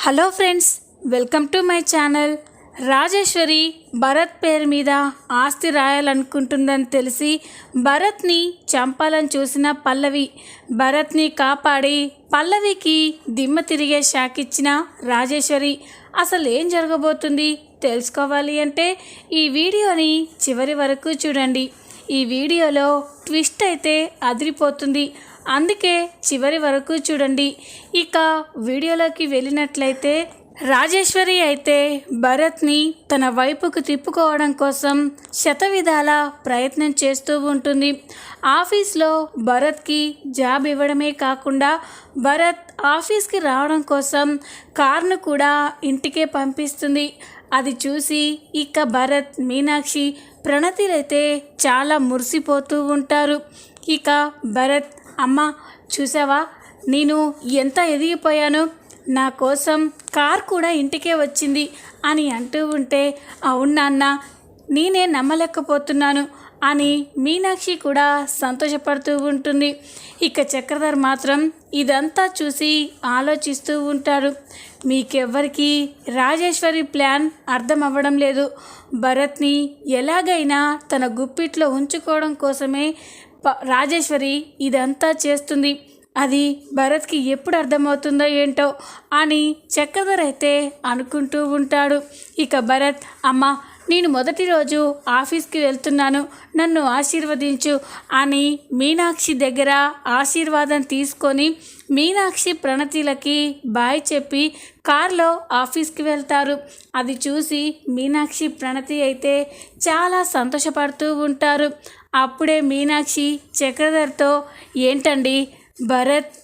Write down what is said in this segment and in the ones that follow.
Hello friends, welcome to my channel. Rajeshwari Bharat పేరు మీద ఆస్తి రాయాలనుకుంటుందని తెలిసి భరత్ని చంపాలని చూసిన పల్లవి భరత్ని కాపాడి పల్లవికి దిమ్మ తిరిగే షాక్ ఇచ్చిన రాజేశ్వరి. అసలు ఏం జరగబోతుంది తెలుసుకోవాలి అంటే ఈ వీడియోని చివరి వరకు చూడండి. ఈ వీడియోలో ట్విస్ట్ అయితే అదిరిపోతుంది, అందుకే చివరి వరకు చూడండి. ఇక వీడియోలోకి వెళ్ళినట్లయితే రాజేశ్వరి అయితే భరత్ని తన వైపుకు తిప్పుకోవడం కోసం శతవిధాల ప్రయత్నం చేస్తూ ఉంటుంది. ఆఫీస్లో భరత్కి జాబ్ ఇవ్వడమే కాకుండా భరత్ ఆఫీస్కి రావడం కోసం కార్ను కూడా ఇంటికే పంపిస్తుంది. అది చూసి ఇక భరత్, మీనాక్షి, ప్రణతిలైతే చాలా మురిసిపోతూ ఉంటారు. ఇక భరత్, అమ్మ చూసావా నేను ఎంత ఎదిగిపోయాను, నా కోసం కార్ కూడా ఇంటికే వచ్చింది అని అంటూ ఉంటే, అవును నాన్న, నేనే నమ్మలేకపోతున్నాను అని మీనాక్షి కూడా సంతోషపడుతూ ఉంటుంది. ఇక చక్రధర్ మాత్రం ఇదంతా చూసి ఆలోచిస్తూ ఉంటాడు. మీకెవ్వరికి రాజేశ్వరి ప్లాన్ అర్థం అవ్వడం లేదు. భరత్ని ఎలాగైనా తన గుప్పిట్లో ఉంచుకోవడం కోసమే రాజేశ్వరి ఇదంతా చేస్తుంది. అది భరత్కి ఎప్పుడు అర్థమవుతుందో ఏంటో అని చక్రధర్ అయితే అనుకుంటూ ఉంటాడు. ఇక భరత్, అమ్మ నేను మొదటి రోజు ఆఫీస్కి వెళ్తున్నాను, నన్ను ఆశీర్వదించు అని మీనాక్షి దగ్గర ఆశీర్వాదం తీసుకొని మీనాక్షి, ప్రణతిలకి బాయ్ చెప్పి కార్లో ఆఫీస్కి వెళ్తారు. అది చూసి మీనాక్షి, ప్రణతి అయితే చాలా సంతోషపడుతూ ఉంటారు. అప్పుడే మీనాక్షి చక్రధర్తో, ఏంటండి భరత్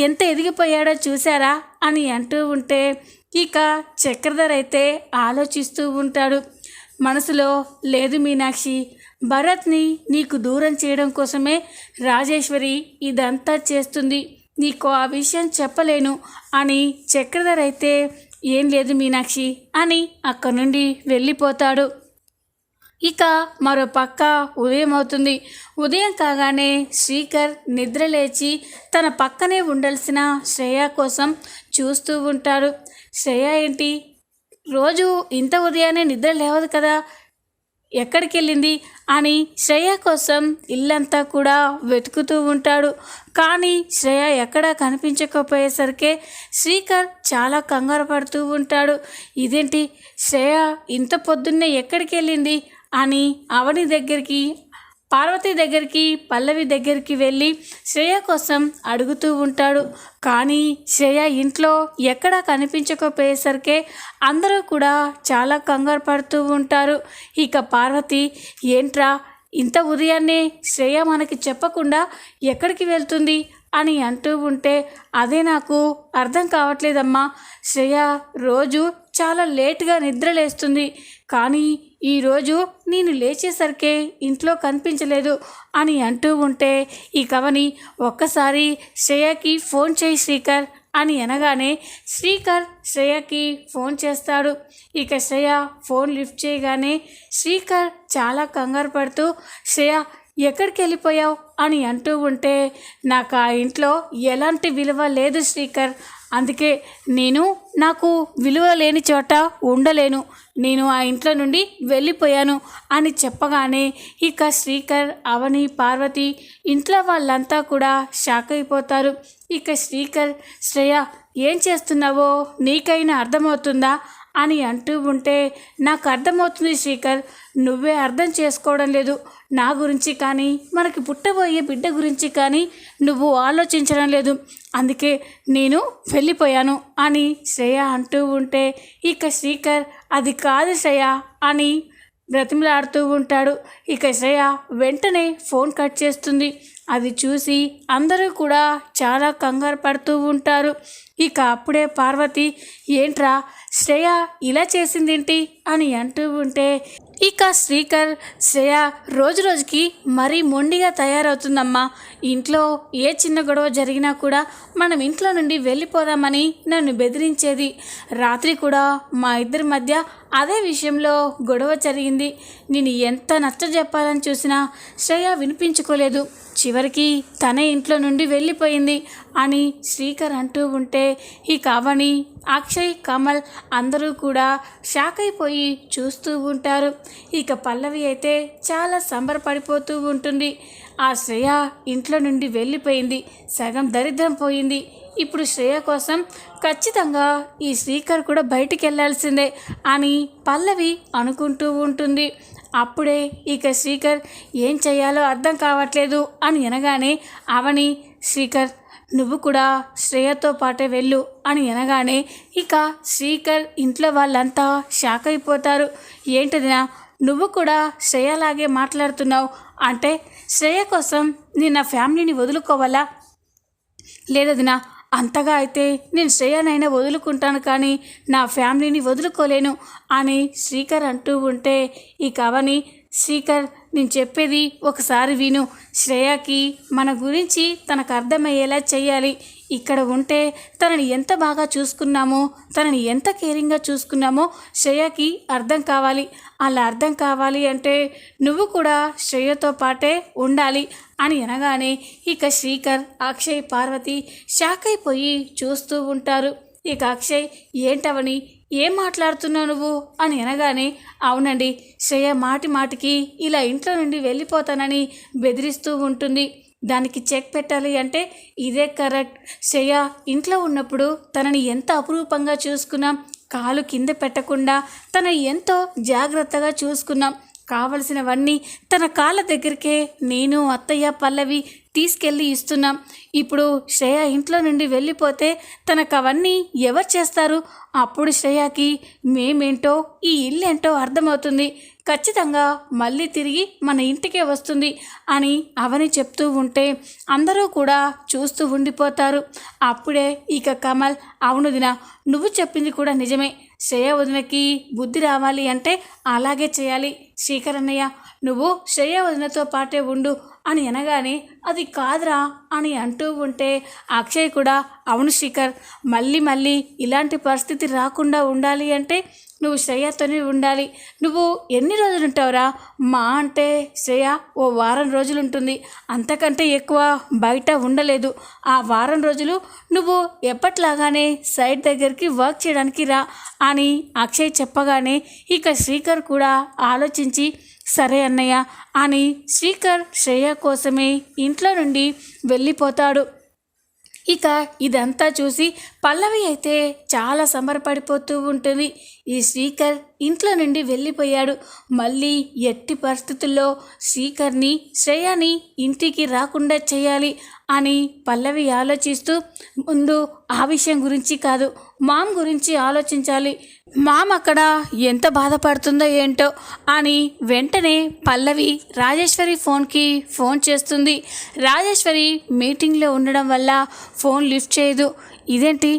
ఎంత ఎదిగిపోయాడో చూసారా అని అంటూ ఉంటే, ఇక చక్రధర్ అయితే ఆలోచిస్తూ ఉంటాడు మనసులో. లేదు మీనాక్షి, భరత్ని నీకు దూరం చేయడం కోసమే రాజేశ్వరి ఇదంతా చేస్తుంది, నీకు ఆ విషయం చెప్పలేను అని చక్రధర్ అయితే, ఏం లేదు మీనాక్షి అని అక్కడి నుండి వెళ్ళిపోతాడు. ఇక మరో పక్క ఉదయం అవుతుంది. ఉదయం కాగానే శ్రీకర్ నిద్రలేచి తన పక్కనే ఉండాల్సిన శ్రేయ కోసం చూస్తూ ఉంటాడు. శ్రేయ ఏంటి రోజు ఇంత ఉదయాన్నే నిద్ర లేవదు కదా, ఎక్కడికి వెళ్ళింది అని శ్రేయ కోసం ఇల్లంతా కూడా వెతుకుతూ ఉంటాడు. కానీ శ్రేయ ఎక్కడా కనిపించకపోయేసరికి శ్రీకర్ చాలా కంగారు పడుతూ ఉంటాడు. ఇదేంటి శ్రేయ ఇంత పొద్దున్నే ఎక్కడికి వెళ్ళింది అని అవని దగ్గరికి, పార్వతి దగ్గరికి, పల్లవి దగ్గరికి వెళ్ళి శ్రేయ కోసం అడుగుతూ ఉంటాడు. కానీ శ్రేయ ఇంట్లో ఎక్కడా కనిపించకపోయేసరికి అందరూ కూడా చాలా కంగారు పడుతూ ఉంటారు. ఇక పార్వతి, ఏంట్రా ఇంత ఉదయాన్నే శ్రేయ మనకి చెప్పకుండా ఎక్కడికి వెళ్తుంది అని అంటూ ఉంటే, అదే నాకు అర్థం కావట్లేదమ్మా, శ్రేయ రోజు చాలా లేట్గా నిద్రలేస్తుంది, కానీ ఈరోజు నేను లేచేసరికే ఇంట్లో కనిపించలేదు అని అంటూ ఉంటే, ఈ కవని ఒక్కసారి శ్రేయకి ఫోన్ చేయి శ్రీకర్ అని అనగానే శ్రీకర్ శ్రేయకి ఫోన్ చేస్తాడు. ఇక శ్రేయ ఫోన్ లిఫ్ట్ చేయగానే శ్రీకర్ చాలా కంగారు పడుతూ, శ్రేయ ఎక్కడికి వెళ్ళిపోయావు అని అంటూ ఉంటే, నాకు ఆ ఇంట్లో ఎలాంటి విలువ లేదు శ్రీకర్, అందుకే నాకు విలువ లేని చోట ఉండలేను, నేను ఆ ఇంట్లో నుండి వెళ్ళిపోయాను అని చెప్పగానే ఇక శ్రీకర్, అవని, పార్వతి ఇంట్లో వాళ్ళంతా కూడా షాక్ అయిపోతారు. ఇక శ్రీకర్, శ్రేయ ఏం చేస్తున్నావో నీకైనా అర్థమవుతుందా అని అంటూ ఉంటే, నాకు అర్థమవుతుంది శ్రీకర్, నువ్వే అర్థం చేసుకోవడం లేదు, నా గురించి కానీ మనకి పుట్టబోయే బిడ్డ గురించి కానీ నువ్వు ఆలోచించడం లేదు, అందుకే నేను వెళ్ళిపోయాను అని శ్రేయ అంటూ ఉంటే, ఇక శ్రీకర్, అది కాదు శ్రేయ అని బ్రతిమలాడుతూ ఉంటాడు. ఇక శ్రేయ వెంటనే ఫోన్ కట్ చేస్తుంది. అది చూసి అందరూ కూడా చాలా కంగారు పడుతూ ఉంటారు. ఇక అప్పుడే పార్వతి, ఏంట్రా శ్రేయ ఇలా చేసిందేంటి అని అంటూ ఉంటే, ఇక శ్రీకర్, శ్రేయ రోజు రోజుకి మరీ మొండిగా తయారవుతుందమ్మా, ఇంట్లో ఏ చిన్న గొడవ జరిగినా కూడా మనం ఇంట్లో నుండి వెళ్ళిపోదామని నన్ను బెదిరించేది, రాత్రి కూడా మా ఇద్దరి మధ్య అదే విషయంలో గొడవ జరిగింది, నేను ఎంత నచ్చజెప్పాలని చూసినా శ్రేయ వినిపించుకోలేదు, చివరికి తన ఇంట్లో నుండి వెళ్ళిపోయింది అని శ్రీకర్ అంటూ ఉంటే ఇక అవని, అక్షయ్, కమల్ అందరూ కూడా షాక్ అయిపోయి చూస్తూ ఉంటారు. ఇక పల్లవి అయితే చాలా సంబరపడిపోతూ ఉంటుంది. ఆ శ్రేయ ఇంట్లో నుండి వెళ్ళిపోయింది, సగం దరిద్రం పోయింది. ఇప్పుడు శ్రేయ కోసం ఖచ్చితంగా ఈ శ్రీకర్ కూడా బయటికి వెళ్ళాల్సిందే అని పల్లవి అనుకుంటూ ఉంటుంది. అప్పుడే ఇక శ్రీకర్ ఏం చేయాలో అర్థం కావట్లేదు అని అనగానే అవని, శ్రీకర్ నువ్వు కూడా శ్రేయతో పాటే వెళ్ళు అని అనగానే ఇక శ్రీకర్ ఇంట్లో వాళ్ళంతా షాక్ అయిపోతారు. ఏంటదినా నువ్వు కూడా శ్రేయలాగే మాట్లాడుతున్నావు అంటే శ్రేయ కోసం నేను నా ఫ్యామిలీని వదులుకోవాలా? లేదదినా, అంతగా అయితే నేను శ్రేయనైనా వదులుకుంటాను కానీ నా ఫ్యామిలీని వదులుకోలేను అని శ్రీకర్ అంటూ ఉంటే ఇక అవని, శ్రీకర్ నేను చెప్పేది ఒకసారి విను. శ్రేయకి మన గురించి తనకు అర్థమయ్యేలా చెయ్యాలి. ఇక్కడ ఉంటే తనని ఎంత బాగా చూసుకున్నామో, తనని ఎంత కేరింగ్గా చూసుకున్నామో శ్రేయకి అర్థం కావాలి. అలా అర్థం కావాలి అంటే నువ్వు కూడా శ్రేయతో పాటే ఉండాలి అని అనగానే ఇక శ్రీకర్, అక్షయ్, పార్వతి షాక్ అయిపోయి చూస్తూ ఉంటారు. ఇక అక్షయ్, ఏంటవని ఏం మాట్లాడుతున్నావు నువ్వు అని అనగానే, అవునండి శ్రేయ మాటి మాటికి ఇలా ఇంట్లో నుండి వెళ్ళిపోతానని బెదిరిస్తూ ఉంటుంది. దానికి చెక్ పెట్టాలి అంటే ఇదే కరెక్ట్. శ్రేయ ఇంట్లో ఉన్నప్పుడు తనని ఎంత అపురూపంగా చూసుకున్నాం, కాలు కింద పెట్టకుండా తన ఎంతో జాగ్రత్తగా చూసుకున్నాం. కావలసినవన్నీ తన కాళ్ళ దగ్గరికే నేను, అత్తయ్య, పల్లవి తీసుకెళ్ళి ఇస్తున్నాం. ఇప్పుడు శ్రేయ ఇంట్లో నుండి వెళ్ళిపోతే తనకు అవన్నీ ఎవరు చేస్తారు? అప్పుడు శ్రేయకి మేమేంటో, ఈ ఇల్లు ఏంటో అర్థమవుతుంది. ఖచ్చితంగా మళ్ళీ తిరిగి మన ఇంటికే వస్తుంది అని అవని చెప్తూ ఉంటే అందరూ కూడా చూస్తూ ఉండిపోతారు. అప్పుడే ఇక కమల్, అవును దినా, నువ్వు చెప్పింది కూడా నిజమే. శ్రేయ వదినకి బుద్ధి రావాలి అంటే అలాగే చేయాలి. శ్రీకర్ అన్నయ్య, నువ్వు శ్రేయ వదినతో పాటే ఉండు అని అనగానే, అది కాదురా అని అంటూ ఉంటే అక్షయ్ కూడా, అవును శ్రీకర్, మళ్ళీ ఇలాంటి పరిస్థితి రాకుండా ఉండాలి అంటే నువ్వు శ్రేయతోనే ఉండాలి. నువ్వు ఎన్ని రోజులు ఉంటావురా? మా అంటే శ్రేయ ఓ వారం రోజులు ఉంటుంది, అంతకంటే ఎక్కువ బయట ఉండలేదు. ఆ వారం రోజులు నువ్వు ఎప్పట్లాగానే సైడ్ దగ్గరికి వర్క్ చేయడానికి రా అని అక్షయ్ చెప్పగానే ఇక శ్రీకర్ కూడా ఆలోచించి, సరే అన్నయ్య అని శ్రీకర్ శ్రేయ కోసమే ఇంట్లో నుండి వెళ్ళిపోతాడు. ఇక ఇదంతా చూసి పల్లవి అయితే చాలా సంబరపడిపోతూ ఉంటుంది. ఈ శ్రీకర్ ఇంట్లో నుండి వెళ్ళిపోయాడు, మళ్ళీ ఎట్టి పరిస్థితుల్లో శ్రీకర్ని, శ్రేయాని ఇంటికి రాకుండా చేయాలి అని పల్లవి ఆలోచిస్తూ, ముందు ఆ విషయం గురించి కాదు, మామ్ గురించి ఆలోచించాలి. మామ్ అక్కడ ఎంత బాధపడుతుందో ఏంటో అని వెంటనే పల్లవి రాజేశ్వరి ఫోన్కి ఫోన్ చేస్తుంది. రాజేశ్వరి మీటింగ్లో ఉండడం వల్ల ఫోన్ లిఫ్ట్ చేయదు. ఇదేంటి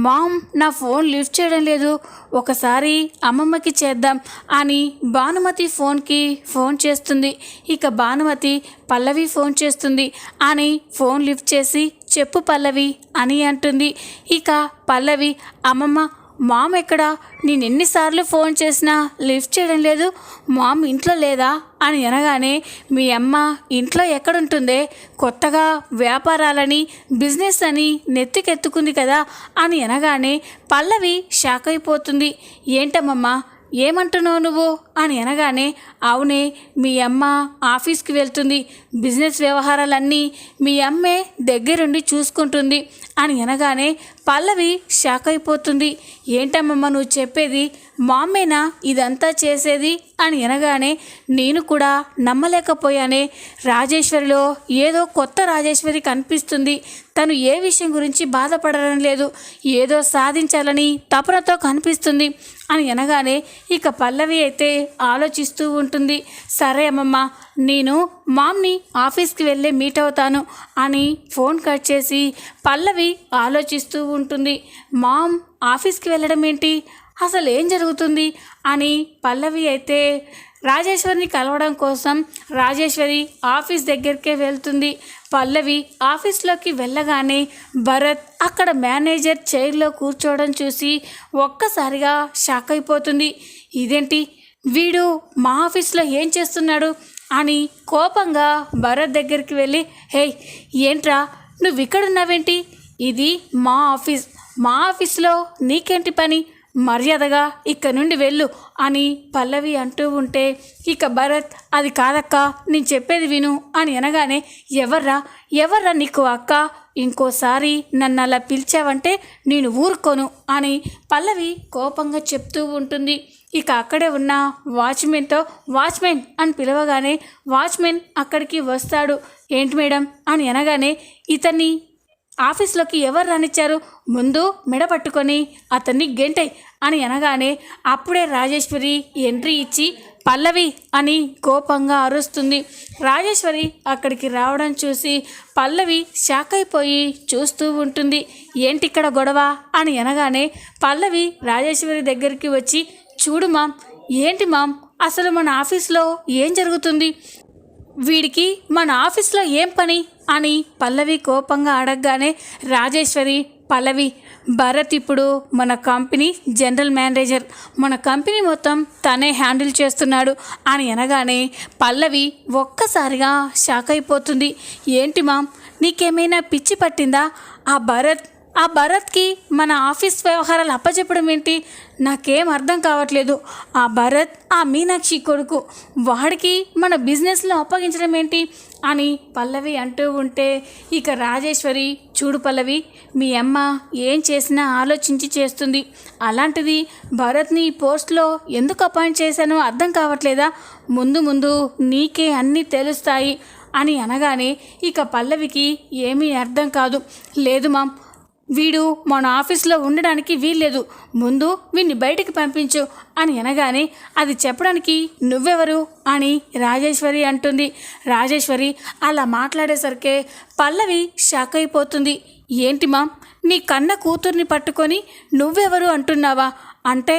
మామ్ నా ఫోన్ లిఫ్ట్ చేయడం లేదు, ఒకసారి అమ్మమ్మకి చేద్దాం అని భానుమతి ఫోన్కి ఫోన్ చేస్తుంది. ఇక భానుమతి పల్లవి ఫోన్ చేస్తుంది అని ఫోన్ లిఫ్ట్ చేసి, చెప్పు పల్లవి అని అంటుంది. ఇక పల్లవి, అమ్మమ్మ మామ్ ఎక్కడా? నేను ఎన్నిసార్లు ఫోన్ చేసినా లిఫ్ట్ చేయడం లేదు, మామ్ ఇంట్లో లేదా అని అనగానే, మీ అమ్మ ఇంట్లో ఎక్కడుంటుందే, కొత్తగా వ్యాపారాలని, బిజినెస్ అని నెత్తికెత్తుకుంది కదా అని అనగానే పల్లవి షాక్ అయిపోతుంది. ఏంటమ్మమ్మ ఏమంటున్నావు నువ్వు అని అనగానే, అవునే మీ అమ్మ ఆఫీస్కి వెళ్తుంది, బిజినెస్ వ్యవహారాలన్నీ మీ అమ్మే దగ్గరుండి చూసుకుంటుంది అని అనగానే పల్లవి షాక్ అయిపోతుంది. ఏంటమ్మమ్మ నువ్వు చెప్పేది, మా అమ్మేనా ఇదంతా చేసేది అని అనగానే నేను కూడా నమ్మలేకపోయానే. రాజేశ్వరిలో ఏదో కొత్త రాజేశ్వరి కనిపిస్తుంది. తను ఏ విషయం గురించి బాధపడడం లేదు, ఏదో సాధించాలని తపనతో కనిపిస్తుంది అని అనగానే ఇక పల్లవి అయితే ఆలోచిస్తూ ఉంటుంది. సరే అమ్మమ్మ, నేను మామ్ని ఆఫీస్కి వెళ్ళి మీట్ అవుతాను అని ఫోన్ కట్ చేసి పల్లవి ఆలోచిస్తూ ఉంటుంది. మామ్ ఆఫీస్కి వెళ్ళడం ఏంటి, అసలు ఏం జరుగుతుంది అని పల్లవి అయితే రాజేశ్వరిని కలవడం కోసం రాజేశ్వరి ఆఫీస్ దగ్గరికే వెళ్తుంది. పల్లవి ఆఫీస్లోకి వెళ్ళగానే భరత్ అక్కడ మేనేజర్ చైర్లో కూర్చోవడం చూసి ఒక్కసారిగా షాక్ అయిపోతుంది. ఇదేంటి, వీడు మా ఆఫీస్లో ఏం చేస్తున్నాడు, అని కోపంగా భరత్ దగ్గరికి వెళ్ళి, హే ఏంట్రా నువ్వు ఇక్కడున్నావేంటి? ఇది మా ఆఫీస్లో నీకేంటి పని? మర్యాదగా ఇక్కడ నుండి వెళ్ళు అని పల్లవి అంటూ ఉంటే, ఇక భరత్ అది కాదక్క నేను చెప్పేది విను అని అనగానే, ఎవర్రా నీకు అక్క? ఇంకోసారి నన్ను అలా పిలిచావంటే నేను ఊరుకోను అని పల్లవి కోపంగా చెప్తూ ఉంటుంది. ఇక అక్కడే ఉన్న వాచ్మెన్ అని పిలవగానే వాచ్మెన్ అక్కడికి వస్తాడు. ఏంటి మేడం అని అనగానే, ఇతన్ని ఆఫీస్లోకి ఎవరు రానిచ్చారు? ముందు మెడ పట్టుకొని అతన్ని గెంటై అని అనగానే అప్పుడే రాజేశ్వరి ఎంట్రీ ఇచ్చి పల్లవి అని కోపంగా అరుస్తుంది. రాజేశ్వరి అక్కడికి రావడం చూసి పల్లవి షాక్ అయిపోయి చూస్తూ ఉంటుంది. ఏంటి ఇక్కడ గొడవ అని అనగానే పల్లవి రాజేశ్వరి దగ్గరికి వచ్చి, చూడు మామ్, ఏంటి మామ్ అసలు మన ఆఫీస్లో ఏం జరుగుతుంది? వీడికి మన ఆఫీస్లో ఏం పని అని పల్లవి కోపంగా అడగగానే రాజేశ్వరి, పల్లవి, భరత్ ఇప్పుడు మన కంపెనీ జనరల్ మేనేజర్, మన కంపెనీ మొత్తం తనే హ్యాండిల్ చేస్తున్నాడు అని అనగానే పల్లవి ఒక్కసారిగా షాక్ అయిపోతుంది. ఏంటి మామ్, నీకేమైనా పిచ్చి పట్టిందా? ఆ భరత్కి మన ఆఫీస్ వ్యవహారాలు అప్పచెప్పడం ఏంటి? నాకేం అర్థం కావట్లేదు. ఆ భరత్ ఆ మీనాక్షి కొడుకు, వాడికి మన బిజినెస్లో అప్పగించడం ఏంటి అని పల్లవి అంటూ ఉంటే, ఇక రాజేశ్వరి, చూడు పల్లవి, మీ అమ్మ ఏం చేసినా ఆలోచించి చేస్తుంది. అలాంటిది భరత్ని ఈ పోస్ట్లో ఎందుకు అపాయింట్ చేశానో అర్థం కావట్లేదా? ముందు నీకే అన్నీ తెలుస్తాయి అని అనగానే ఇక పల్లవికి ఏమీ అర్థం కాదు. లేదు మామ్, వీడు మన ఆఫీస్లో ఉండడానికి వీల్లేదు, ముందు వీడిని బయటికి పంపించు అని అనగానే, అది చెప్పడానికి నువ్వెవరు అని రాజేశ్వరి అంటుంది. రాజేశ్వరి అలా మాట్లాడేసరికి పల్లవి షాక్ అయిపోతుంది. ఏంటి మామ్, నీ కన్న కూతుర్ని పట్టుకొని నువ్వెవరు అంటున్నావా? అంటే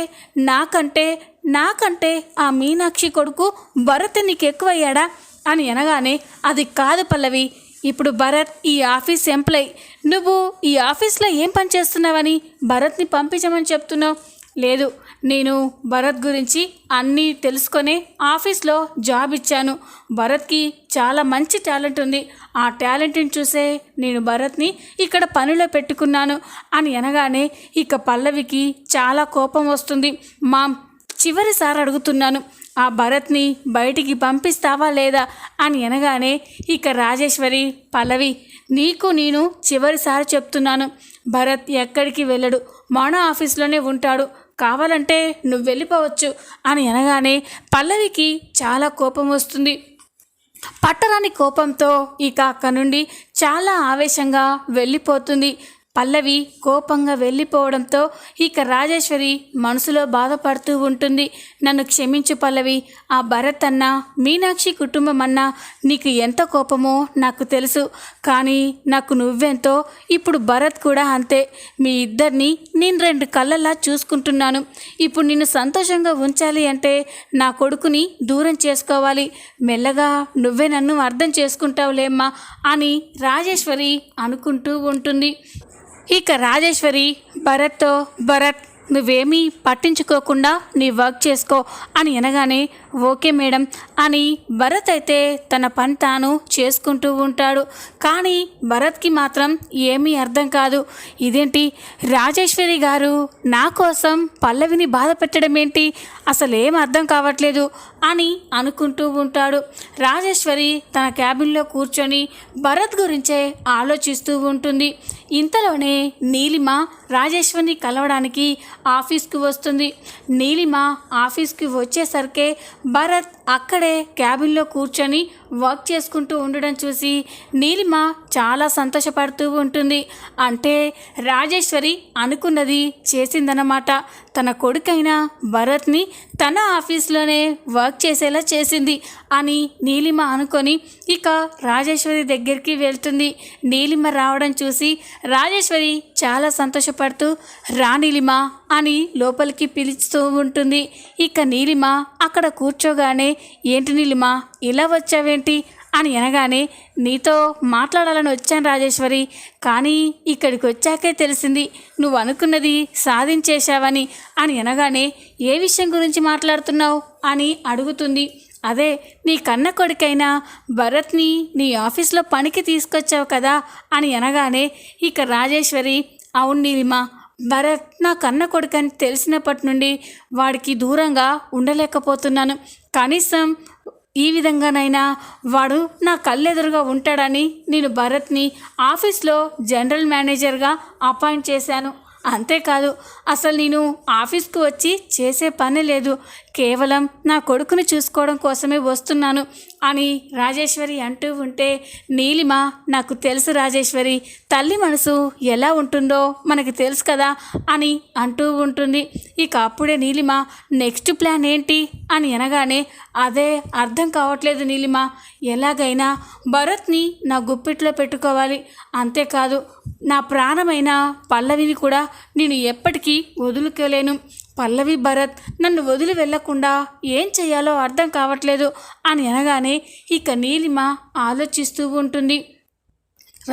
నాకంటే ఆ మీనాక్షి కొడుకు భరత్ నీకు ఎక్కువయ్యాడా అని అనగానే, అది కాదు పల్లవి, ఇప్పుడు భరత్ ఈ ఆఫీస్ ఎంప్లాయ్, నువ్వు ఈ ఆఫీస్లో ఏం పని చేస్తున్నావని భరత్ని పంపించమని చెప్తున్నావు? లేదు, నేను భరత్ గురించి అన్నీ తెలుసుకొని ఆఫీస్లో జాబ్ ఇచ్చాను. భరత్కి చాలా మంచి టాలెంట్ ఉంది, ఆ టాలెంట్ని చూసే నేను భరత్ని ఇక్కడ పనిలో పెట్టుకున్నాను అని అనగానే ఇక పల్లవికి చాలా కోపం వస్తుంది. మామ్, చివరిసారి అడుగుతున్నాను, ఆ భరత్ని బయటికి పంపిస్తావా లేదా అని అనగానే ఇక రాజేశ్వరి, పల్లవి, నీకు నేను చివరిసారి చెప్తున్నాను, భరత్ ఎక్కడికి వెళ్ళడు, మన ఆఫీస్లోనే ఉంటాడు, కావాలంటే నువ్వు వెళ్ళిపోవచ్చు అని అనగానే పల్లవికి చాలా కోపం వస్తుంది. పట్టరాని కోపంతో ఇక అక్క నుండి చాలా ఆవేశంగా వెళ్ళిపోతుంది. పల్లవి కోపంగా వెళ్ళిపోవడంతో ఇక రాజేశ్వరి మనసులో బాధపడుతూ ఉంటుంది. నన్ను క్షమించు పల్లవి, ఆ భరత్ అన్న మీనాక్షి కుటుంబం అన్నా నీకు ఎంత కోపమో నాకు తెలుసు, కానీ నాకు నువ్వెంతో ఇప్పుడు భరత్ కూడా అంతే. మీ ఇద్దరిని నేను 2 కళ్ళలా చూసుకుంటున్నాను. ఇప్పుడు నిన్ను సంతోషంగా ఉంచాలి అంటే నా కొడుకుని దూరం చేసుకోవాలి. మెల్లగా నువ్వే నన్ను అర్థం చేసుకుంటావులేమ్మా అని రాజేశ్వరి అనుకుంటూ ఉంటుంది. ఇక రాజేశ్వరి భరత్తో, భరత్ నువ్వేమీ పట్టించుకోకుండా నీ వర్క్ చేసుకో అని అనగానే, ఓకే మేడం అని భరత్ అయితే తన పని తాను చేసుకుంటూ ఉంటాడు. కానీ భరత్కి మాత్రం ఏమీ అర్థం కాదు. ఇదేంటి, రాజేశ్వరి గారు నా కోసం పల్లవిని బాధ పెట్టడం ఏంటి, అసలు ఏం అర్థం కావట్లేదు అని అనుకుంటూ ఉంటాడు. రాజేశ్వరి తన క్యాబిన్లో కూర్చొని భరత్ గురించే ఆలోచిస్తూ ఉంటుంది. ఇంతలోనే నీలిమ రాజేశ్వరిని కలవడానికి ఆఫీస్కి వస్తుంది. నీలిమ ఆఫీస్కి వచ్చేసరికి భరత్ అక్కడే క్యాబిన్లో కూర్చొని వర్క్ చేసుకుంటూ ఉండడం చూసి నీలిమ చాలా సంతోషపడుతూ ఉంటుంది. అంటే రాజేశ్వరి అనుకున్నది చేసిందన్నమాట. తన కొడుకైన భరత్ని తన ఆఫీస్లోనే వర్క్ చేసేలా చేసింది అని నీలిమ అనుకొని ఇక రాజేశ్వరి దగ్గరికి వెళ్తుంది. నీలిమ రావడం చూసి రాజేశ్వరి చాలా సంతోషపడుతూ రా నీలిమ అని లోపలికి పిలుస్తూ ఉంటుంది. ఇక నీలిమ అక్కడ కూర్చోగానే, ఏంటి నీలిమ ఇలా వచ్చావేంటి అని అనగానే, నీతో మాట్లాడాలని వచ్చాను రాజేశ్వరి, కానీ ఇక్కడికి వచ్చాకే తెలిసింది నువ్వు అనుకున్నది సాధించేశావని అని అనగానే, ఏ విషయం గురించి మాట్లాడుతున్నావు అని అడుగుతుంది. అదే నీ కన్న కొడుకైనా భరత్ని నీ ఆఫీస్లో పనికి తీసుకొచ్చావు కదా అని అనగానే ఇక రాజేశ్వరి, అవును నీలిమ, భరత్ నా కన్న కొడుకని తెలిసినప్పటి నుండి వాడికి దూరంగా ఉండలేకపోతున్నాను. కనీసం ఈ విధంగానైనా వాడు నా కళ్ళెదురుగా ఉంటాడని నేను భరత్ని ఆఫీస్లో జనరల్ మేనేజర్గా అపాయింట్ చేశాను. అంతేకాదు, అసలు నేను ఆఫీస్కు వచ్చి చేసే పని లేదు, కేవలం నా కొడుకుని చూసుకోవడం కోసమే వస్తున్నాను అని రాజేశ్వరి అంటూ ఉంటే, నీలిమ, నాకు తెలుసు రాజేశ్వరి, తల్లి మనసు ఎలా ఉంటుందో మనకి తెలుసు కదా అని అంటూ ఉంటుంది. ఇక అప్పుడే నీలిమ, నెక్స్ట్ ప్లాన్ ఏంటి అని అనగానే, అదే అర్థం కావట్లేదు నీలిమ, ఎలాగైనా భరత్ని నా గుప్పిట్లో పెట్టుకోవాలి. అంతేకాదు, నా ప్రాణమైన పల్లవిని కూడా నేను ఎప్పటికీ వదులుకోలేను. పల్లవి, భరత్ నన్ను వదిలి వెళ్లకుండా ఏం చేయాలో అర్థం కావట్లేదు అని అనగానే ఇక నీలిమ ఆలోచిస్తూ ఉంటుంది.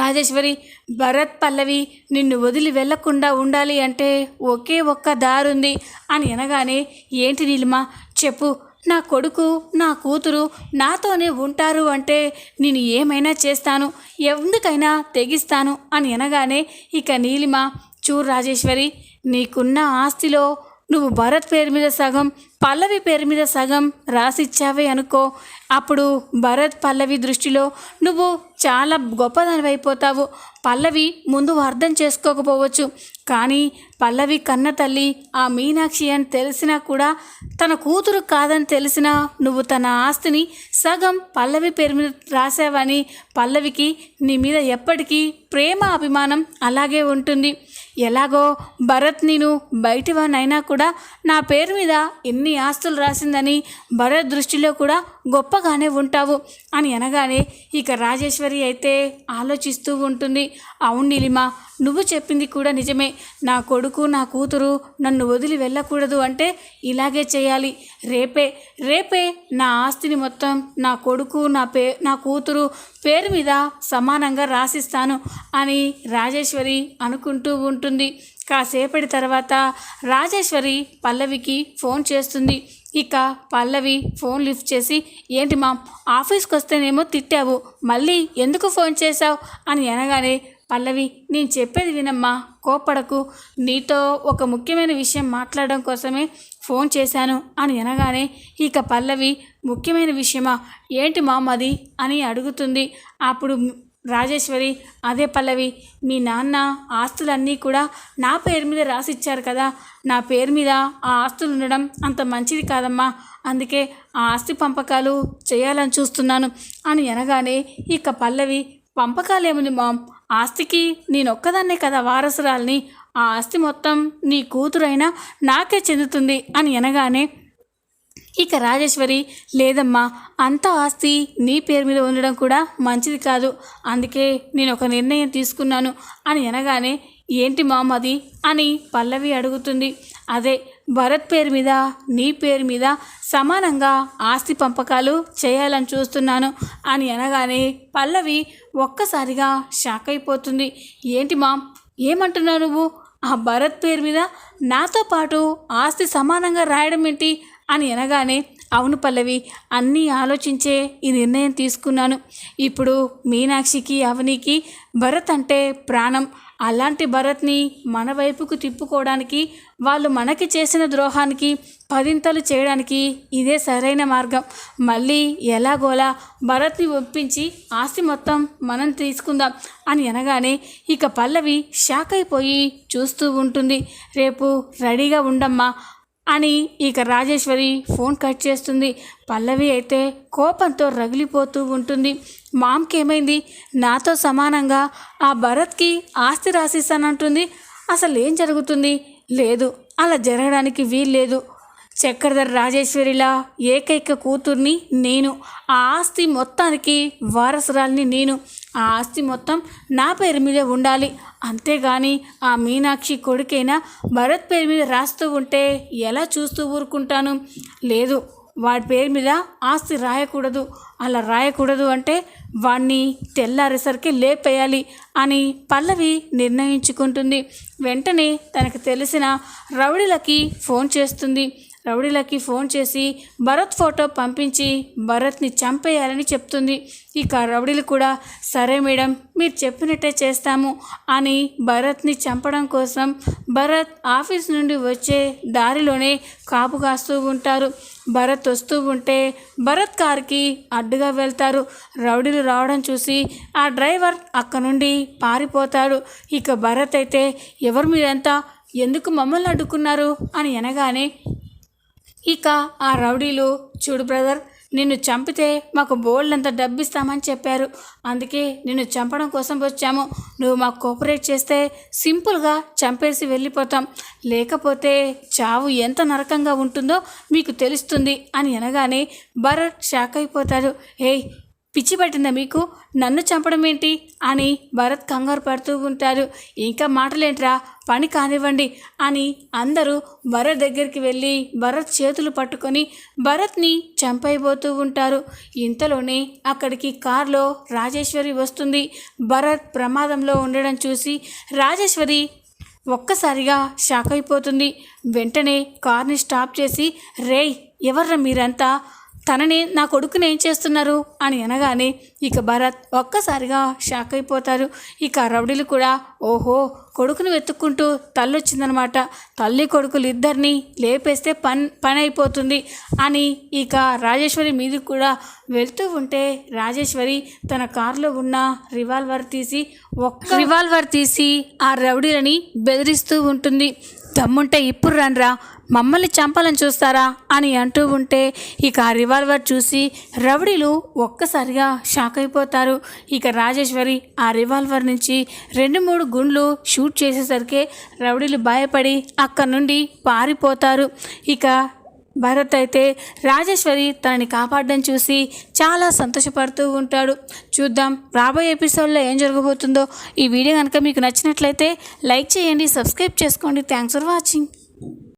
రాజేశ్వరి, భరత్, పల్లవి నిన్ను వదిలి వెళ్లకుండా ఉండాలి అంటే ఒకే ఒక్క దారుంది అని అనగానే, ఏంటి నీలిమ చెప్పు, నా కొడుకు నా కూతురు నాతోనే ఉంటారు అంటే నేను ఏమైనా చేస్తాను, ఎందుకైనా తెగిస్తాను అని అనగానే ఇక నీలిమ, చూడు రాజేశ్వరి, నీకున్న ఆస్తిలో నువ్వు భరత్ పేరు మీద సగం, పల్లవి పేరు మీద సగం రాసిచ్చావే అనుకో, అప్పుడు భరత్, పల్లవి దృష్టిలో నువ్వు చాలా గొప్పదానివైపోతావు. పల్లవి ముందు అర్థం చేసుకోకపోవచ్చు, కానీ పల్లవి కన్న తల్లి ఆ మీనాక్షి అని తెలిసినా కూడా, తన కూతురు కాదని తెలిసినా నువ్వు తన ఆస్తిని సగం పల్లవి పేరు మీద రాసావని పల్లవికి నీ మీద ఎప్పటికీ ప్రేమ, అభిమానం అలాగే ఉంటుంది. ఎలాగో భరత్ నేను బయటివానైనా కూడా నా పేరు మీద ఎన్ని ఆస్తులు రాసిందని భరత్ దృష్టిలో కూడా గొప్పగానే ఉంటావు అని అనగానే ఇక రాజేశ్వరి అయితే ఆలోచిస్తూ ఉంటుంది. అవును నీలిమ, నువ్వు చెప్పింది కూడా నిజమే, నా కొడుకు నా కూతురు నన్ను వదిలి వెళ్ళకూడదు అంటే ఇలాగే చేయాలి. రేపే నా ఆస్తిని మొత్తం నా కొడుకు నా కూతురు పేరు మీద సమానంగా రాసిస్తాను అని రాజేశ్వరి అనుకుంటూ ఉంటుంది. కాసేపటి తర్వాత రాజేశ్వరి పల్లవికి ఫోన్ చేస్తుంది. ఇక పల్లవి ఫోన్ లిఫ్ట్ చేసి, ఏంటి మామ్, ఆఫీస్కి వస్తేనేమో తిట్టావు, మళ్ళీ ఎందుకు ఫోన్ చేశావు అని అనగానే, పల్లవి, నేను చెప్పేది వినమ్మా, కోప్పడకు, నీతో ఒక ముఖ్యమైన విషయం మాట్లాడడం కోసమే ఫోన్ చేశాను అని అనగానే ఇక పల్లవి, ముఖ్యమైన విషయమా, ఏంటి మామ్ అది అని అడుగుతుంది. అప్పుడు రాజేశ్వరి, అదే పల్లవి, మీ నాన్న ఆస్తులన్నీ కూడా నా పేరు మీద రాసిచ్చారు కదా, నా పేరు మీద ఆ ఆస్తులు ఉండడం అంత మంచిది కాదమ్మా, అందుకే ఆ ఆస్తి పంపకాలు చేయాలని చూస్తున్నాను అని అనగానే ఇక పల్లవి, పంపకాలేముంది మామ్, ఆస్తికి నేనొక్కదాన్నే కదా వారసురాల్ని, ఆ ఆస్తి మొత్తం నీ కూతురైనా నాకే చెందుతుంది అని అనగానే ఇక రాజేశ్వరి, లేదమ్మా, అంత ఆస్తి నీ పేరు మీద ఉండడం కూడా మంచిది కాదు, అందుకే నేను ఒక నిర్ణయం తీసుకున్నాను అని అనగానే, ఏంటి మామ్ అది అని పల్లవి అడుగుతుంది. అదే భరత్ పేరు మీద నీ పేరు మీద సమానంగా ఆస్తి పంపకాలు చేయాలని చూస్తున్నాను అని అనగానే పల్లవి ఒక్కసారిగా షాక్ అయిపోతుంది. ఏంటి మామ్, ఏమంటున్నావు నువ్వు, ఆ భరత్ పేరు మీద నాతో పాటు ఆస్తి సమానంగా రాయడం ఏంటి అని అనగానే, అవును పల్లవి, అన్నీ ఆలోచించే ఈ నిర్ణయం తీసుకున్నాను. ఇప్పుడు మీనాక్షికి, అవనికి భరత్ అంటే ప్రాణం. అలాంటి భరత్ని మన వైపుకు తిప్పుకోవడానికి, వాళ్ళు మనకి చేసిన ద్రోహానికి పదింతలు చేయడానికి ఇదే సరైన మార్గం. మళ్ళీ ఎలాగోలా భరత్ని ఒప్పించి ఆస్తి మొత్తం మనం తీసుకుందాం అని అనగానే ఇక పల్లవి షాక్ అయిపోయి చూస్తూ ఉంటుంది. రేపు రెడీగా ఉండమ్మా అని ఇక రాజేశ్వరి ఫోన్ కట్ చేస్తుంది. పల్లవి అయితే కోపంతో రగిలిపోతూ ఉంటుంది. మామ్కి ఏమైంది, నాతో సమానంగా ఆ భరత్కి ఆస్తి రాసిస్తానంటుంది, అసలు ఏం జరుగుతుంది, లేదు, అలా జరగడానికి వీల్లేదు. చక్రధర్ రాజేశ్వరిలా ఏకైక కూతుర్ని నేను, ఆ ఆస్తి మొత్తానికి వారసురాల్ని నేను, ఆ ఆస్తి మొత్తం నా పేరు మీద ఉండాలి, అంతేగాని ఆ మీనాక్షి కొడుకైనా భరత్ పేరు మీద రాస్తూ ఉంటే ఎలా చూస్తూ ఊరుకుంటాను, లేదు, వాడి పేరు మీద ఆస్తి రాయకూడదు, అలా రాయకూడదు అంటే వాడిని తెల్లారేసరికి లేపేయాలి అని పల్లవి నిర్ణయించుకుంటుంది. వెంటనే తనకు తెలిసిన రౌడీలకి ఫోన్ చేస్తుంది. రౌడీలకి ఫోన్ చేసి భరత్ ఫోటో పంపించి భరత్ని చంపేయాలని చెప్తుంది. ఇక రౌడీలు కూడా సరే మేడం మీరు చెప్పినట్టే చేస్తాము అని భరత్ని చంపడం కోసం భరత్ ఆఫీస్ నుండి వచ్చే దారిలోనే కాపు కాస్తూ ఉంటారు. భరత్ వస్తూ ఉంటే భరత్ కార్కి అడ్డుగా వెళ్తారు. రౌడీలు రావడం చూసి ఆ డ్రైవర్ అక్కడ నుండి పారిపోతాడు. ఇక భరత్ అయితే ఎవరు మీరంతా ఎందుకు మమ్మల్ని అడ్డుకున్నారు అని అనగానే ఇక ఆ రౌడీలు చూడు బ్రదర్ నిన్ను చంపితే మాకు బోల్డంత డబ్బు ఇస్తామని చెప్పారు, అందుకే నిన్ను చంపడం కోసం వచ్చాము. నువ్వు మాకు కోఆపరేట్ చేస్తే సింపుల్గా చంపేసి వెళ్ళిపోతాం, లేకపోతే చావు ఎంత నరకంగా ఉంటుందో మీకు తెలుస్తుంది అని అనగానే భరత్ షాక్ అయిపోతాడు. ఏయ్ పిచ్చి పట్టిందా మీకు, నన్ను చంపడం ఏంటి అని భరత్ కంగారు పడుతూ ఉంటారు. ఇంకా మాటలేంట్రా పని కానివ్వండి అని అందరూ భరత్ దగ్గరికి వెళ్ళి భరత్ చేతులు పట్టుకొని భరత్ని చంపైపోతూ ఉంటారు. ఇంతలోనే అక్కడికి కారులో రాజేశ్వరి వస్తుంది. భరత్ ప్రమాదంలో ఉండడం చూసి రాజేశ్వరి ఒక్కసారిగా షాక్ అయిపోతుంది. వెంటనే కార్ని స్టాప్ చేసి రేయ్ ఎవర్రా మీరంతా, తనని నా కొడుకుని ఏం చేస్తున్నారు అని అనగానే ఇక భరత్ ఒక్కసారిగా షాక్ అయిపోతారు. ఇక రౌడీలు కూడా కొడుకుని వెతుక్కుంటూ తల్లి వచ్చిందనమాట, తల్లి కొడుకులు ఇద్దరిని లేపేస్తే పని అయిపోతుంది అని ఇక రాజేశ్వరి మీద కూడా వెళ్తూ ఉంటే రాజేశ్వరి తన కారులో ఉన్న రివాల్వర్ తీసి ఆ రౌడీలని బెదిరిస్తూ ఉంటుంది. దమ్ముంటే ఇప్పుడు రండ్రా మమ్మల్ని చంపాలని చూస్తారా అని అంటూ ఉంటే ఇక ఆ రివాల్వర్ చూసి రౌడీలు ఒక్కసారిగా షాక్ అయిపోతారు. ఇక రాజేశ్వరి ఆ రివాల్వర్ నుంచి 2-3 గుండ్లు షూట్ చేసేసరికి రౌడీలు భయపడి అక్కడి నుండి పారిపోతారు. ఇక భరత్ అయితే రాజేశ్వరి తనని కాపాడడం చూసి చాలా సంతోషపడుతూ ఉంటాడు. చూద్దాం రాబోయే ఎపిసోడ్లో ఏం జరగబోతుందో. ఈ వీడియో కనుక మీకు నచ్చినట్లయితే లైక్ చేయండి, సబ్స్క్రైబ్ చేసుకోండి. Thanks for watching.